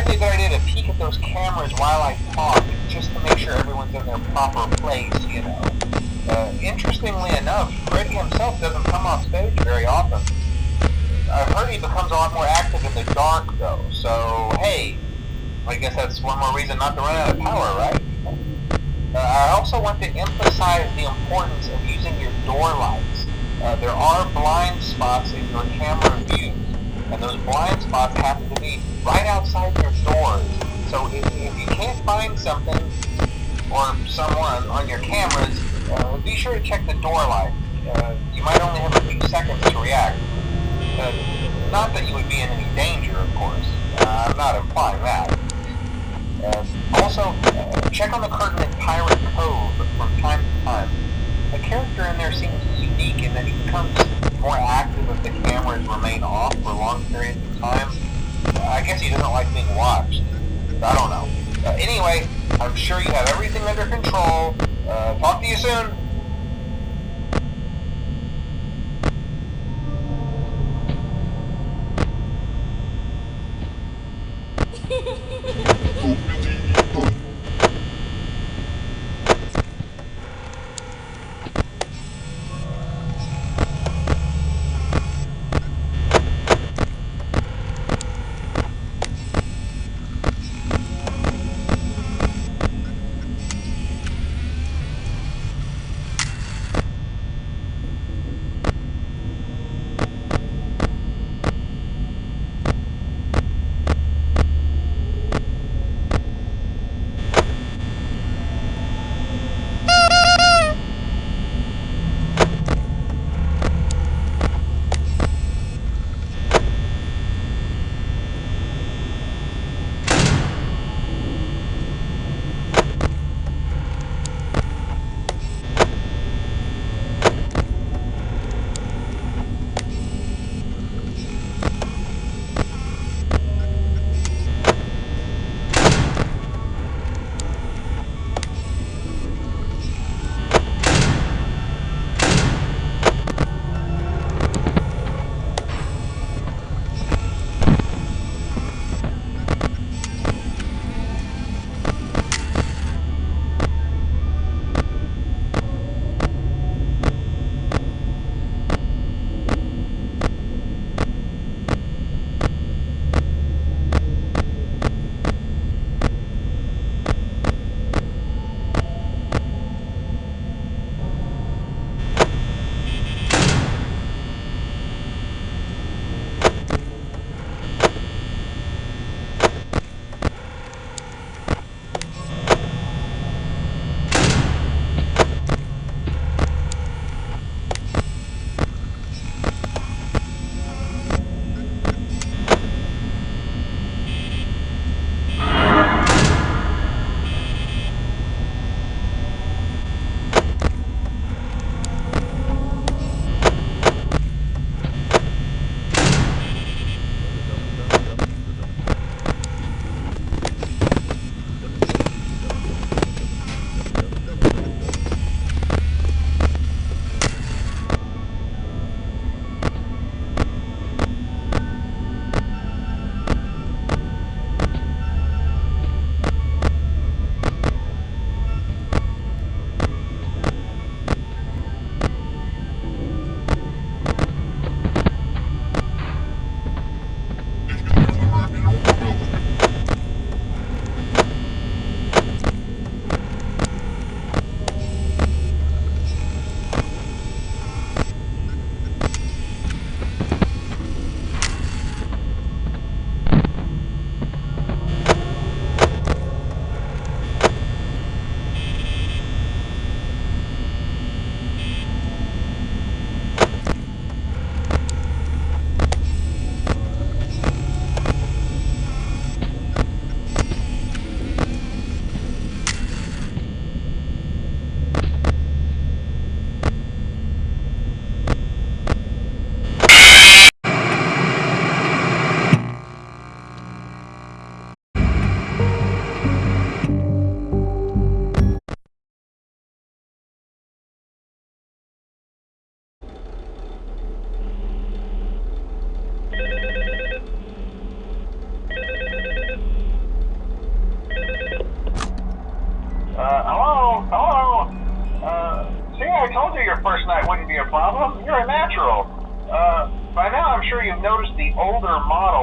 might be a good idea to peek at those cameras while I talk, just to make sure everyone's in their proper place, you know. Interestingly enough, Freddy himself doesn't come off stage very often. I've heard he becomes a lot more active in the dark, though, so hey, I guess that's one more reason not to run out of power, right? I also want to emphasize the importance of using your door lights. There are blind spots in your camera views, and those blind spots happen to be right outside your doors. So if you can't find something or someone on your cameras, be sure to check the door light. You might only have a few seconds to react. Not that you would be in any danger, of course. I'm not implying that. Also, check on the curtain in Pirate Cove from time to time. The character in there seems unique in that he becomes more active if the cameras remain off for long periods of time. I guess he doesn't like being watched. I don't know. Anyway, I'm sure you have everything under control. Talk to you soon.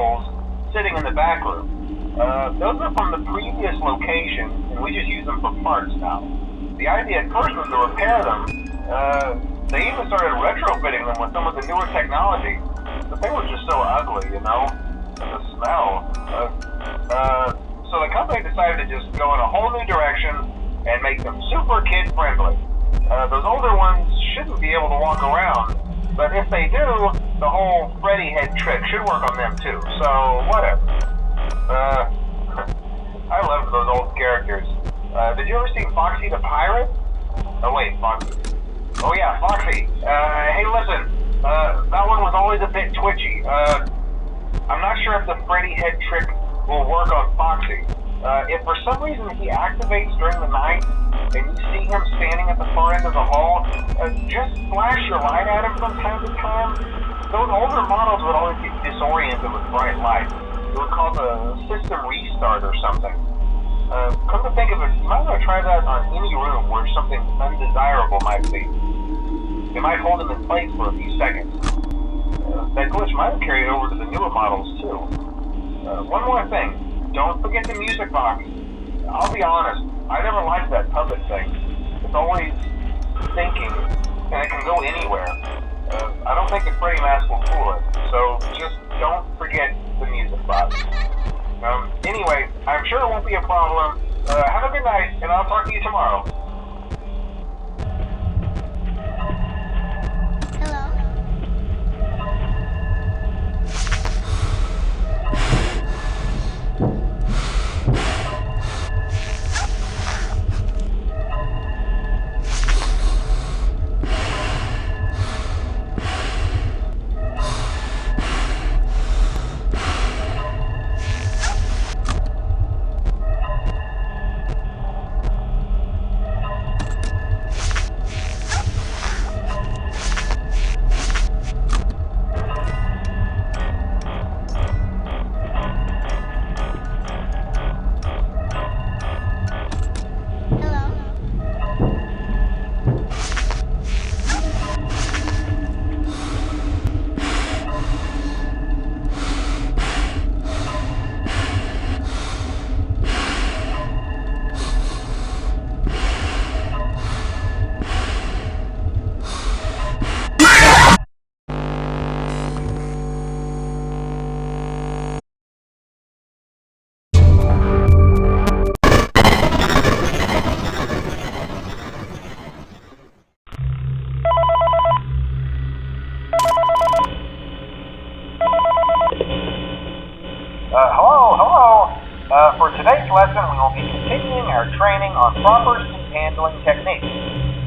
models sitting in the back room. Those are from the previous location, and we just use them for parts now. The idea at first was to repair them. They even started retrofitting them with some of the newer technology, but they were just so ugly, you know? The smell. So the company decided to just go in a whole new direction and make them super kid-friendly. Those older ones shouldn't be able to walk around, but if they do, the whole Freddy head trick should work on them too, so whatever. I loved those old characters. Did you ever see Foxy the Pirate? Oh wait, Foxy. Oh yeah, Foxy. Hey listen, that one was always a bit twitchy. I'm not sure if the Freddy head trick will work on Foxy. If for some reason he activates during the night, and you see him standing at the far end of the hall, just flash your light at him from time to time. Those older models would always get disoriented with bright light. It would cause a system restart or something. Come to think of it, you might want to try that on any room where something undesirable might be. It might hold him in place for a few seconds. That glitch might have carried over to the newer models too. One more thing, don't forget the music box. I'll be honest, I never liked that puppet thing. It's always thinking, and it can go anywhere. I don't think the Freddy mask will fool it, so just don't forget the music box. Anyway, I'm sure it won't be a problem. Have a good night, and I'll talk to you tomorrow. Hello? Hello. For today's lesson, we will be continuing our training on proper suit handling techniques.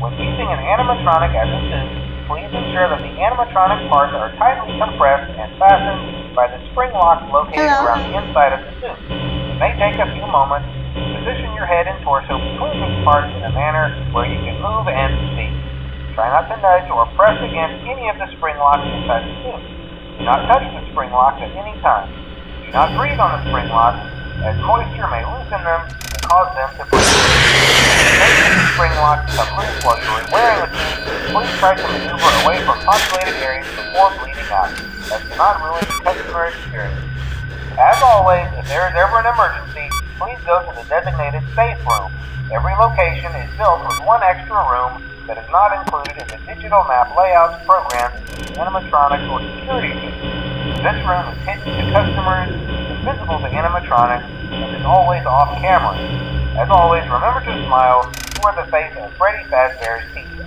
When using an animatronic as a suit, please ensure that the animatronic parts are tightly compressed and fastened by the spring locks located around the inside of the suit. It may take a few moments to position your head and torso between these parts in a manner where you can move and speak. Try not to nudge or press against any of the spring locks inside the suit. Do not touch the spring locks at any time. Do not breathe on the spring locks, as moisture may loosen them and cause them to break. If the spring locks become loose while you are wearing the suit, please try to maneuver away from populated areas before bleeding out. That cannot ruin the customer experience. As always, if there is ever an emergency, please go to the designated safe room. Every location is built with one extra room that is not included in the digital map layouts programmed in animatronics or security systems. This room is hidden to customers, invisible to animatronics, and is always off camera. As always, remember to smile. You are the face of Freddy Fazbear's Pizza.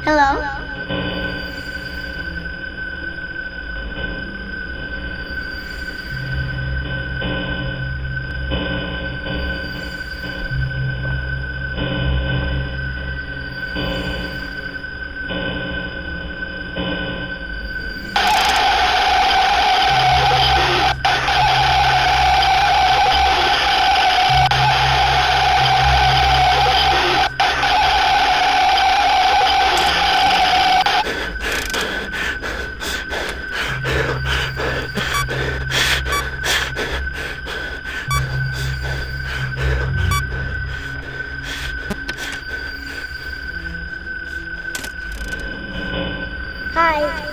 Hello? Bye.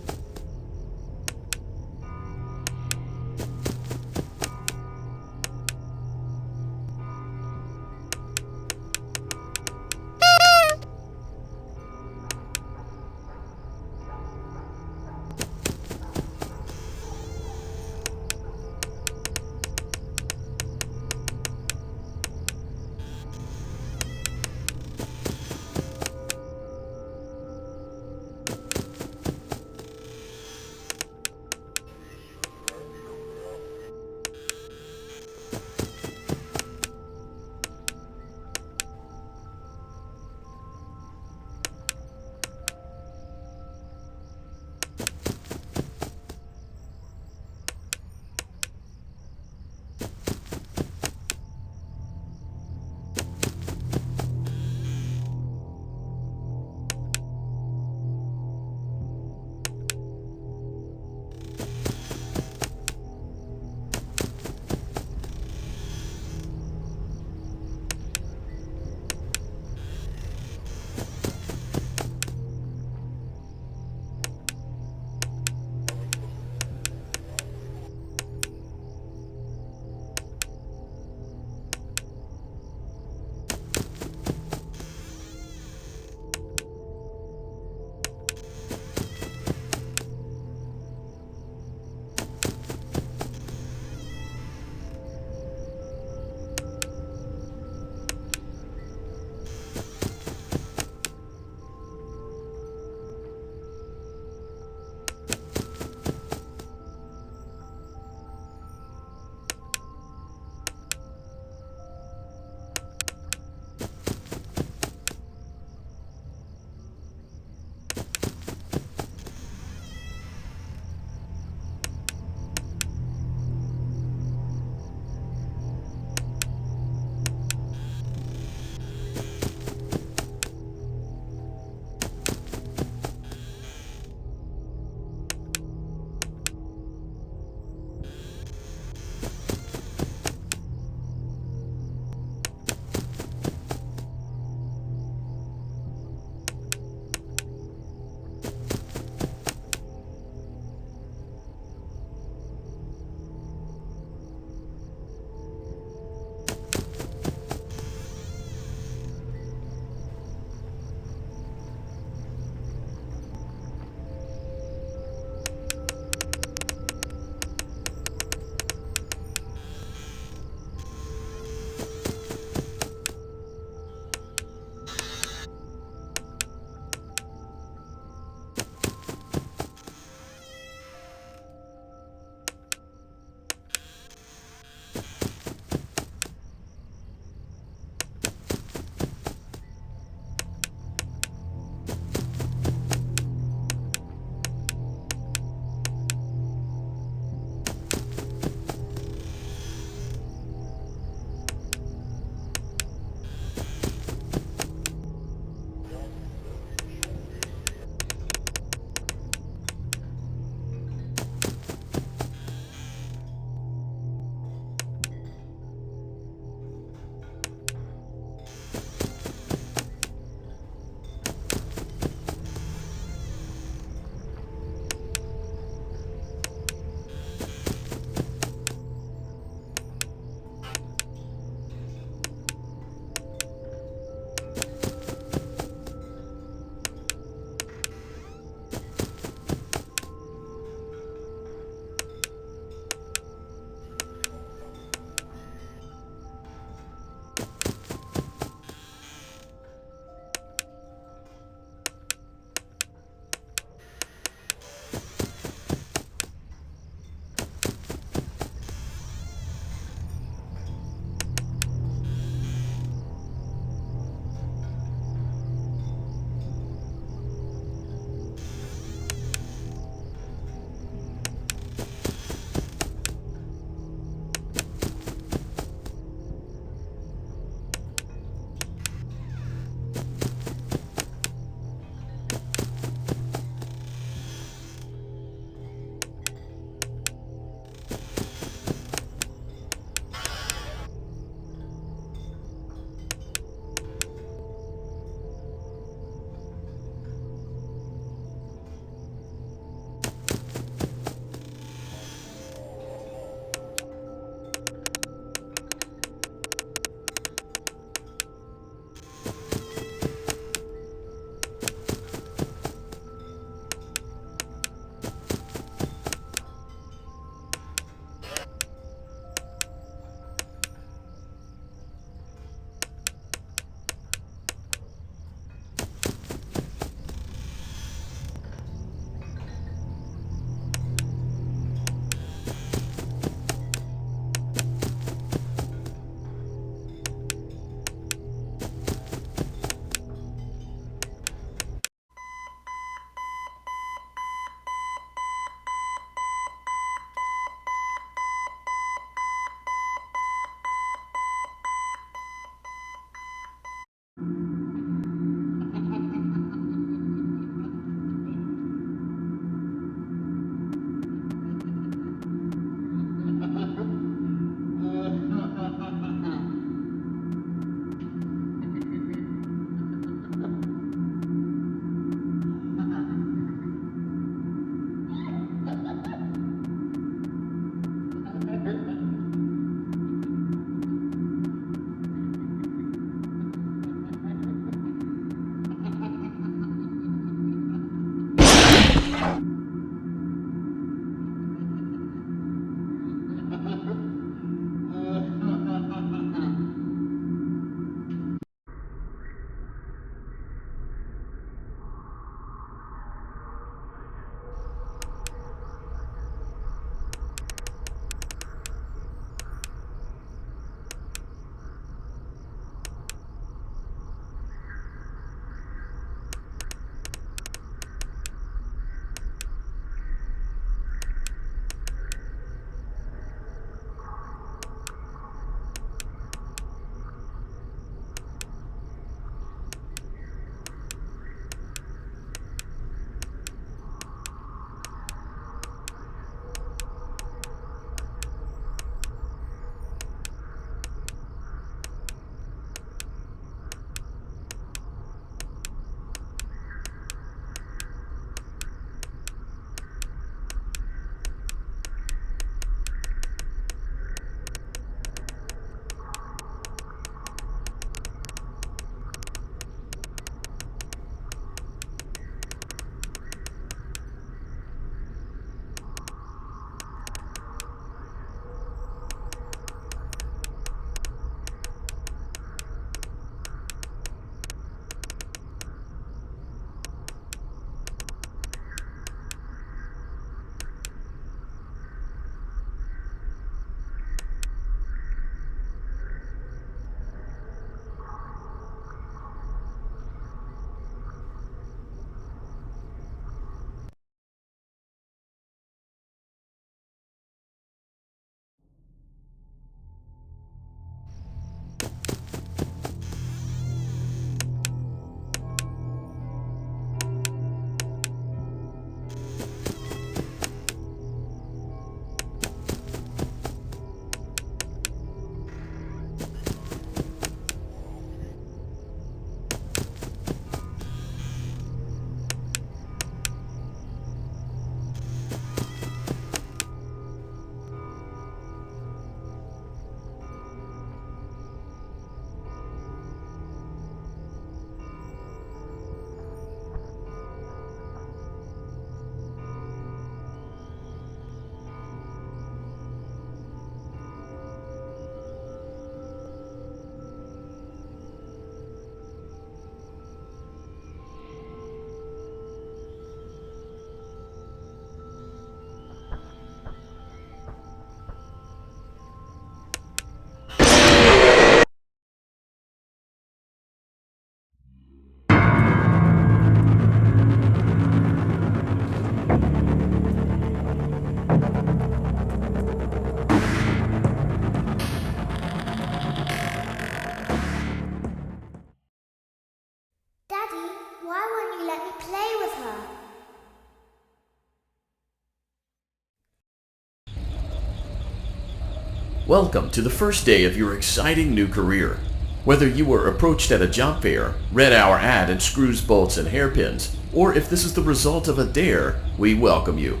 Welcome to the first day of your exciting new career. Whether you were approached at a job fair, read our ad in screws, bolts, and hairpins, or if this is the result of a dare, we welcome you.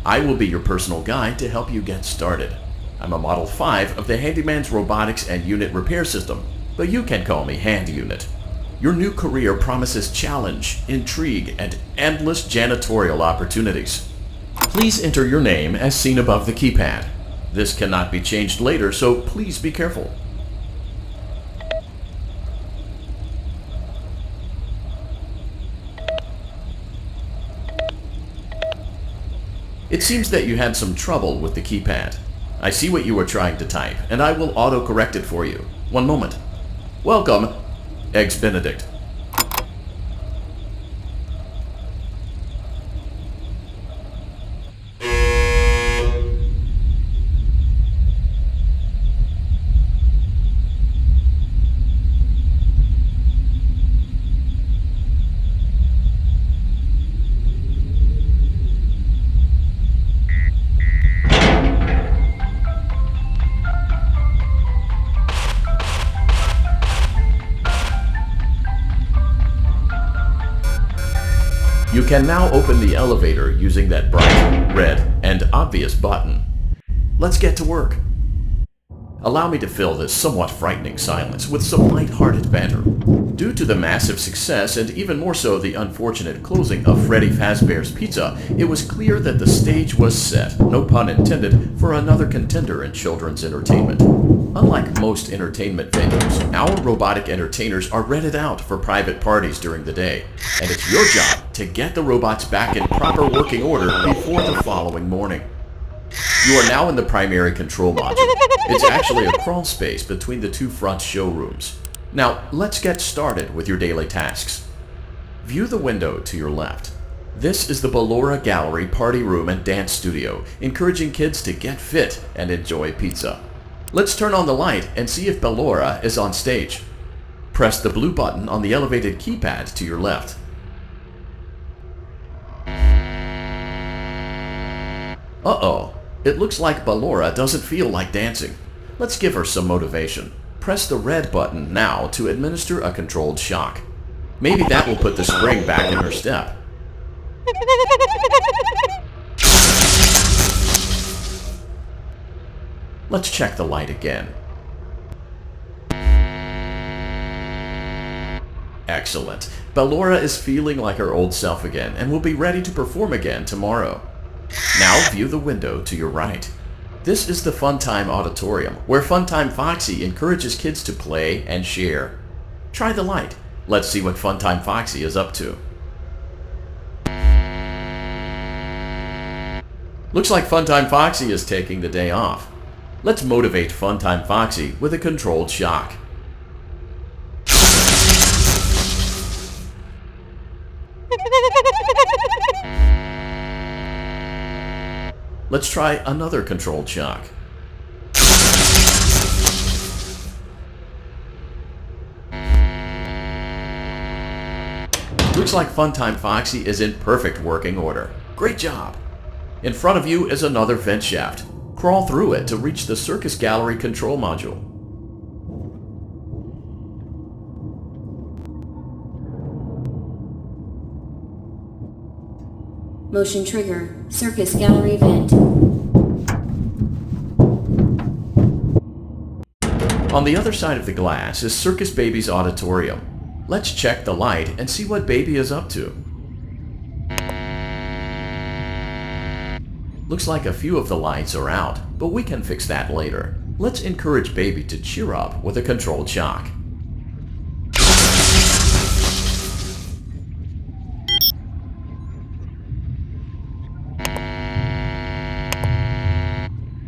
I will be your personal guide to help you get started. I'm a Model 5 of the Handyman's Robotics and Unit Repair System, but you can call me Hand Unit. Your new career promises challenge, intrigue, and endless janitorial opportunities. Please enter your name as seen above the keypad. This cannot be changed later, so please be careful. It seems that you had some trouble with the keypad. I see what you were trying to type, and I will auto-correct it for you. One moment. Welcome, Eggs Benedict. You can now open the elevator using that bright, red, and obvious button. Let's get to work. Allow me to fill this somewhat frightening silence with some light-hearted banter. Due to the massive success, and even more so the unfortunate closing of Freddy Fazbear's Pizza, it was clear that the stage was set, no pun intended, for another contender in children's entertainment. Unlike most entertainment venues, our robotic entertainers are rented out for private parties during the day, and it's your job to get the robots back in proper working order before the following morning. You are now in the primary control module. It's actually a crawl space between the two front showrooms. Now, let's get started with your daily tasks. View the window to your left. This is the Ballora Gallery Party Room and Dance Studio, encouraging kids to get fit and enjoy pizza. Let's turn on the light and see if Ballora is on stage. Press the blue button on the elevated keypad to your left. Uh-oh. It looks like Ballora doesn't feel like dancing. Let's give her some motivation. Press the red button now to administer a controlled shock. Maybe that will put the spring back in her step. Let's check the light again. Excellent. Ballora is feeling like her old self again and will be ready to perform again tomorrow. Now view the window to your right. This is the Funtime Auditorium, where Funtime Foxy encourages kids to play and share. Try the light. Let's see what Funtime Foxy is up to. Looks like Funtime Foxy is taking the day off. Let's motivate Funtime Foxy with a controlled shock. Let's try another controlled shock. Looks like Funtime Foxy is in perfect working order. Great job! In front of you is another vent shaft. Crawl through it to reach the Circus Gallery control module. Motion trigger. Circus Gallery vent. On the other side of the glass is Circus Baby's auditorium. Let's check the light and see what Baby is up to. Looks like a few of the lights are out, but we can fix that later. Let's encourage Baby to cheer up with a controlled shock.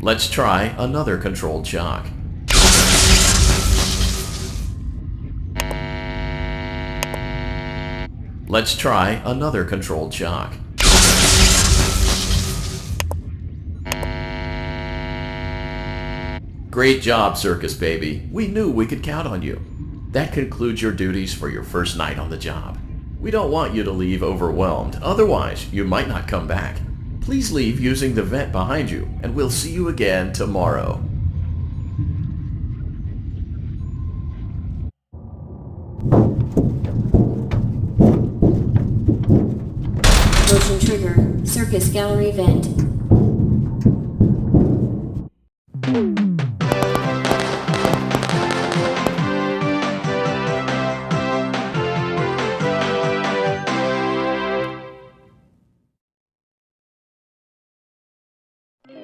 Let's try another controlled shock. Let's try another controlled shock. Great job, Circus Baby. We knew we could count on you. That concludes your duties for your first night on the job. We don't want you to leave overwhelmed, otherwise you might not come back. Please leave using the vent behind you, and we'll see you again tomorrow. gallery vent.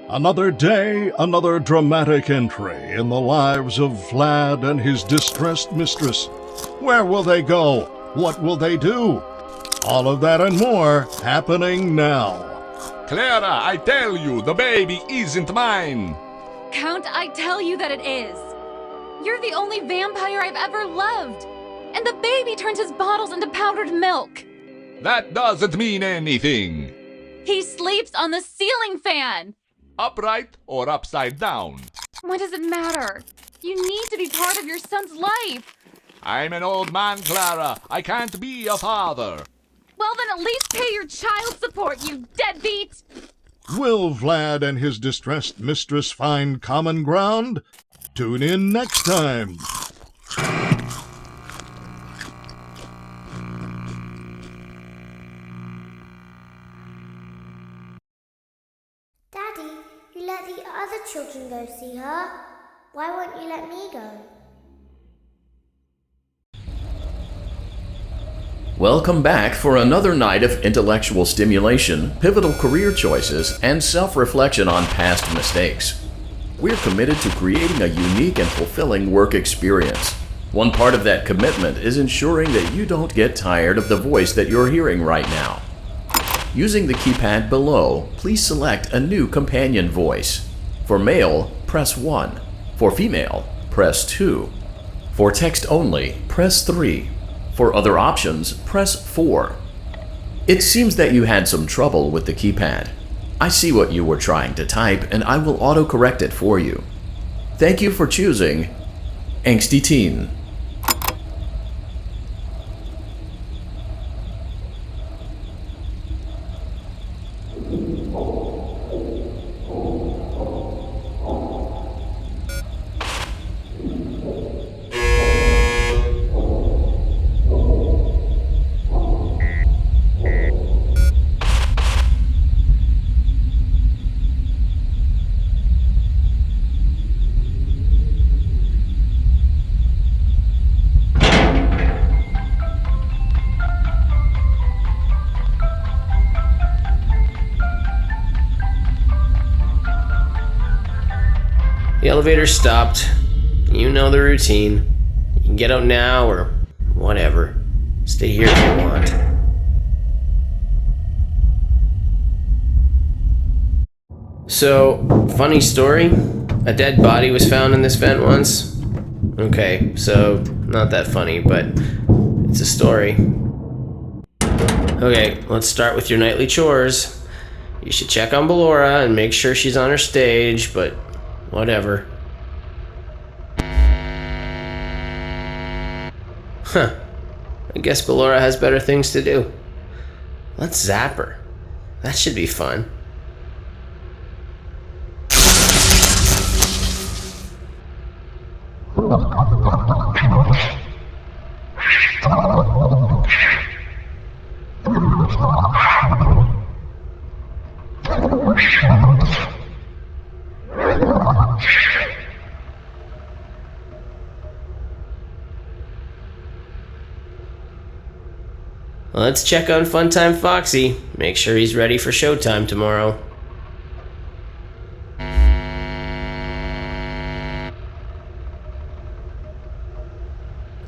Another day, another dramatic entry in the lives of Vlad and his distressed mistress. Where will they go? What will they do? All of that and more happening now. Clara, I tell you, the baby isn't mine. Count, I tell you that it is. You're the only vampire I've ever loved. And the baby turns his bottles into powdered milk. That doesn't mean anything. He sleeps on the ceiling fan. Upright or upside down? What does it matter? You need to be part of your son's life. I'm an old man, Clara. I can't be a father. Well, then at least pay your child support, you deadbeat! Will Vlad and his distressed mistress find common ground? Tune in next time. Daddy, you let the other children go see her. Why won't you let me go? Welcome back for another night of intellectual stimulation, pivotal career choices, and self-reflection on past mistakes. We're committed to creating a unique and fulfilling work experience. One part of that commitment is ensuring that you don't get tired of the voice that you're hearing right now. Using the keypad below, please select a new companion voice. For male, press 1. For female, press 2. For text only, press 3. For other options, press 4. It seems that you had some trouble with the keypad. I see what you were trying to type, and I will autocorrect it for you. Thank you for choosing Angsty Teen. The elevator stopped. You know the routine. You can get out now or whatever. Stay here if you want. So, funny story. A dead body was found in this vent once. Okay, so not that funny, but it's a story. Okay, let's start with your nightly chores. You should check on Ballora and make sure she's on her stage, but whatever. Huh. I guess Ballora has better things to do. Let's zap her. That should be fun. Let's check on Funtime Foxy. Make sure he's ready for showtime tomorrow.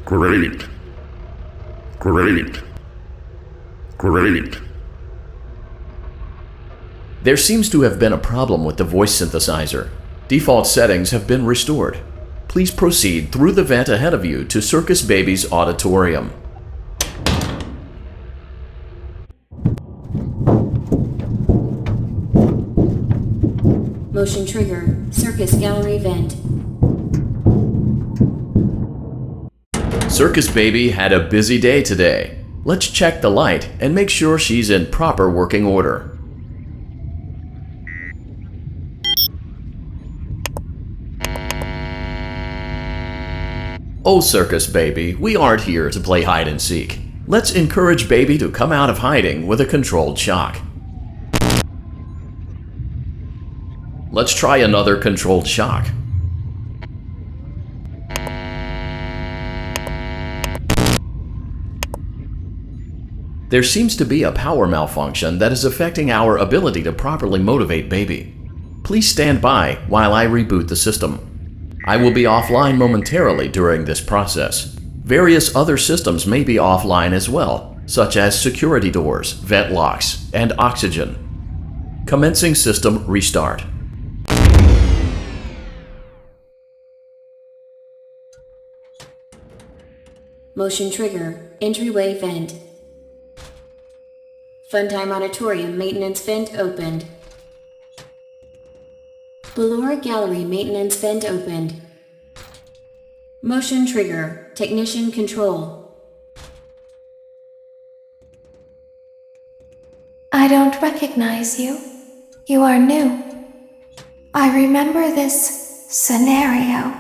Great. There seems to have been a problem with the voice synthesizer. Default settings have been restored. Please proceed through the vent ahead of you to Circus Baby's auditorium. Motion trigger. Circus gallery vent. Circus Baby had a busy day today. Let's check the light and make sure she's in proper working order. Oh, Circus Baby, we aren't here to play hide and seek. Let's encourage Baby to come out of hiding with a controlled shock. Let's try another controlled shock. There seems to be a power malfunction that is affecting our ability to properly motivate baby. Please stand by while I reboot the system. I will be offline momentarily during this process. Various other systems may be offline as well, such as security doors, vent locks, and oxygen. Commencing system restart. Motion trigger. Entryway vent. Funtime Auditorium maintenance vent opened. Ballora Gallery maintenance vent opened. Motion trigger. Technician control. I don't recognize you. You are new. I remember this scenario.